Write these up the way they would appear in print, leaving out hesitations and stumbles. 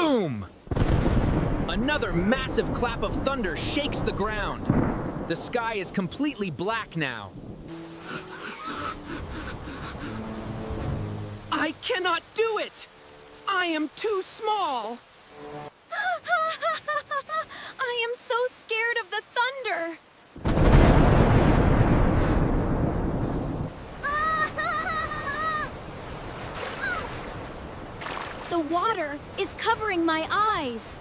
Boom! Another massive clap of thunder shakes the ground. The sky is completely black now. I cannot do it! I am too small! I am so scared of the thunder! The water is covering my eyes.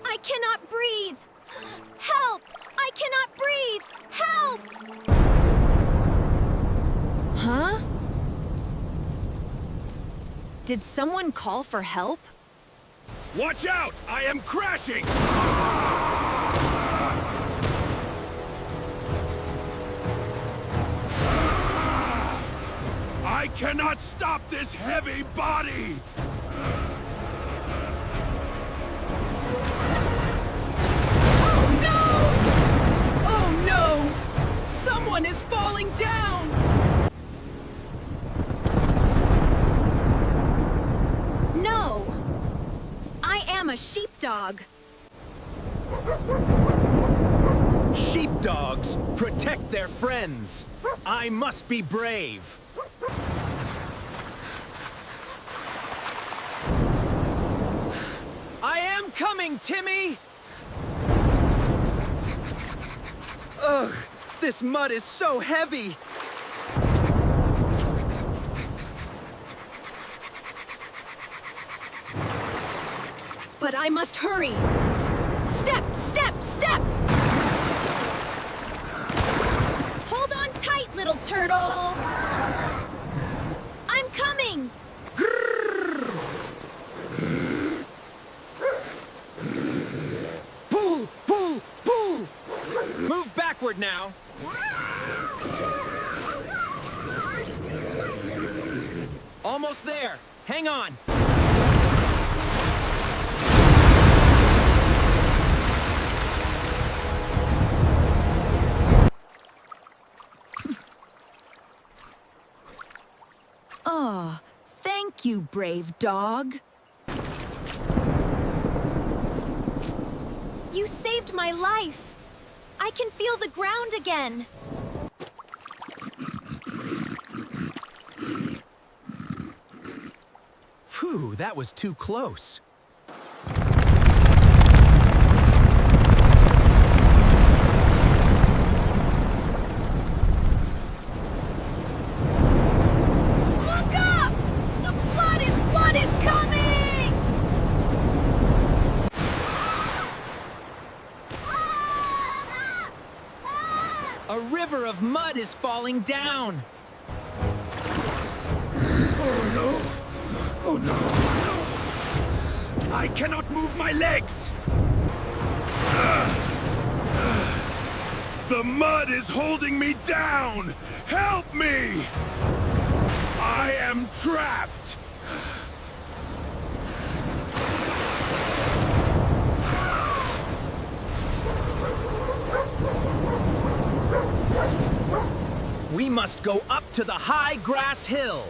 I cannot breathe! Help! I cannot breathe! Help! Huh? Did someone call for help? Watch out! I am crashing! I cannot stop this heavy body! Oh no! Oh no! Someone is falling down! No! I am a sheepdog. Sheepdogs protect their friends. I must be brave. I am coming, Timmy! Ugh, this mud is so heavy! But I must hurry! Step, step, step! Hold on tight, little turtle! I'm coming! Pull, pull, pull! Move backward now. Almost there. Hang on. Oh, thank you, brave dog. You saved my life. I can feel the ground again. Phew, that was too close. Look up! The flood is coming! A river of mud is falling down. Oh no! Oh no! I cannot move my legs! The mud is holding me down! Help me! I am trapped! We must go up to the high grass hill.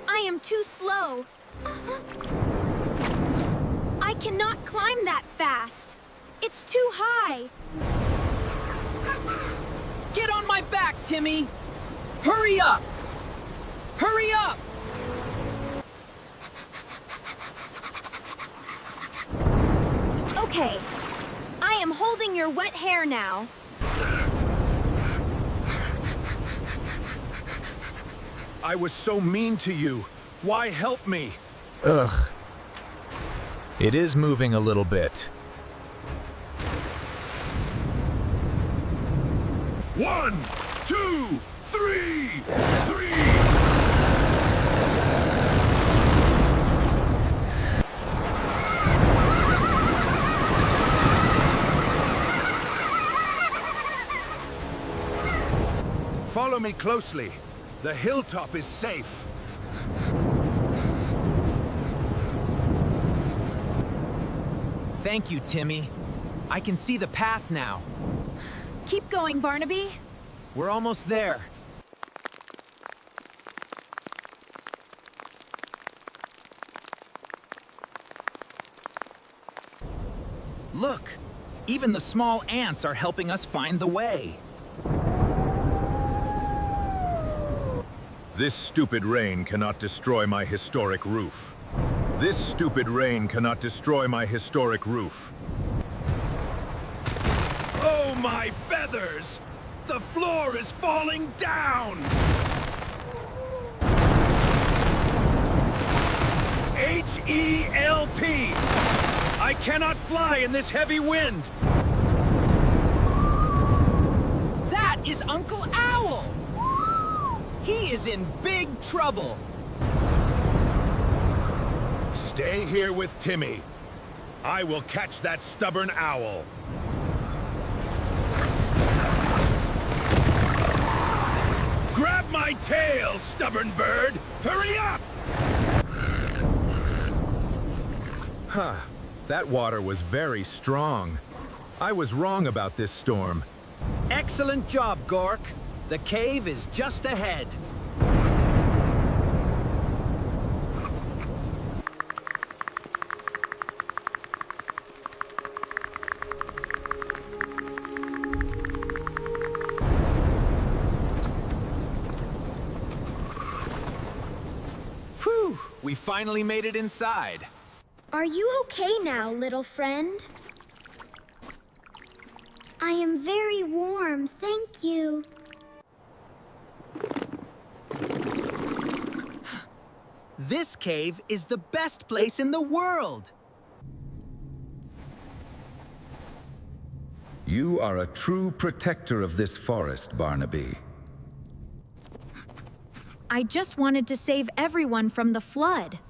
I am too slow. I cannot climb that fast. It's too high. Get on my back, Timmy! Hurry up! Hurry up! Okay. I am holding your wet hair now. I was so mean to you. Why help me? Ugh. It is moving a little bit. 1, 2, 3, 3. Follow me closely. The hilltop is safe. Thank you, Timmy. I can see the path now. Keep going, Barnaby. We're almost there. Look, even the small ants are helping us find the way. This stupid rain cannot destroy my historic roof. This stupid rain cannot destroy my historic roof. Oh, my feathers! The floor is falling down! H-E-L-P! I cannot fly in this heavy wind! That is Uncle Owl! He is in big trouble. Stay here with Timmy. I will catch that stubborn owl. Grab my tail, stubborn bird! Hurry up! Huh. That water was very strong. I was wrong about this storm. Excellent job, Gork. The cave is just ahead. Whew, we finally made it inside. Are you okay now, little friend? I am very warm, thank you. This cave is the best place in the world. You are a true protector of this forest, Barnaby. I just wanted to save everyone from the flood.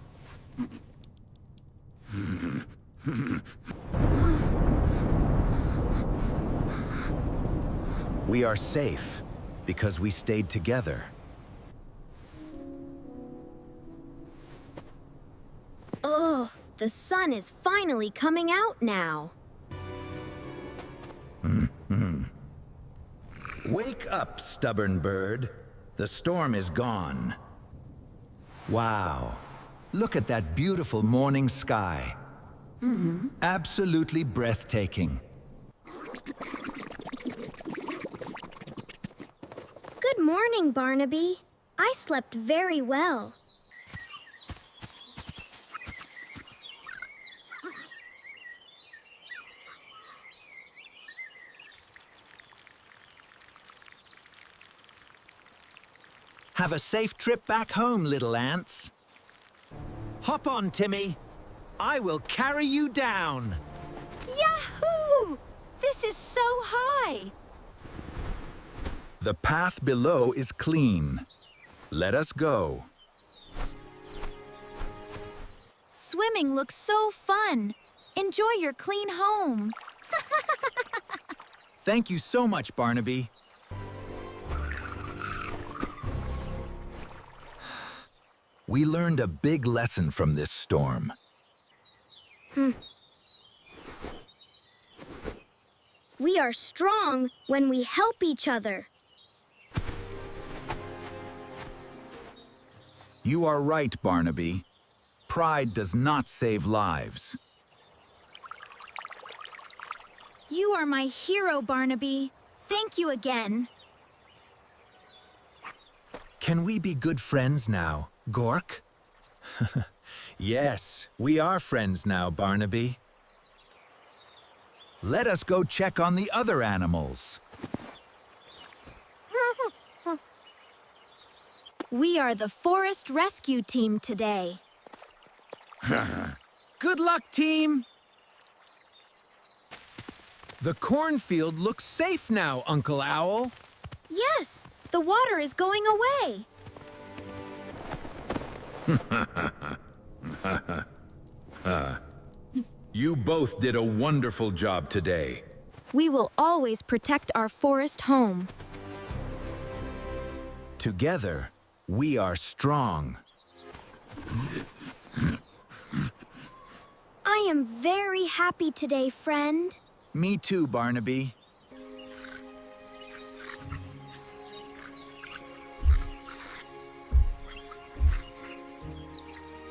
We are safe because we stayed together. Ugh, the sun is finally coming out now. Wake up, stubborn bird. The storm is gone. Wow. Look at that beautiful morning sky. Absolutely breathtaking. Good morning, Barnaby. I slept very well. Have a safe trip back home, little ants. Hop on, Timmy. I will carry you down. Yahoo! This is so high! The path below is clean. Let us go. Swimming looks so fun. Enjoy your clean home. Thank you so much, Barnaby. We learned a big lesson from this storm. We are strong when we help each other. You are right, Barnaby. Pride does not save lives. You are my hero, Barnaby. Thank you again. Can we be good friends now, Gork? Yes, we are friends now, Barnaby. Let us go check on the other animals. We are the forest rescue team today. Good luck, team! The cornfield looks safe now, Uncle Owl. Yes, the water is going away. You both did a wonderful job today. We will always protect our forest home. Together, we are strong. I am very happy today, friend. Me too, Barnaby.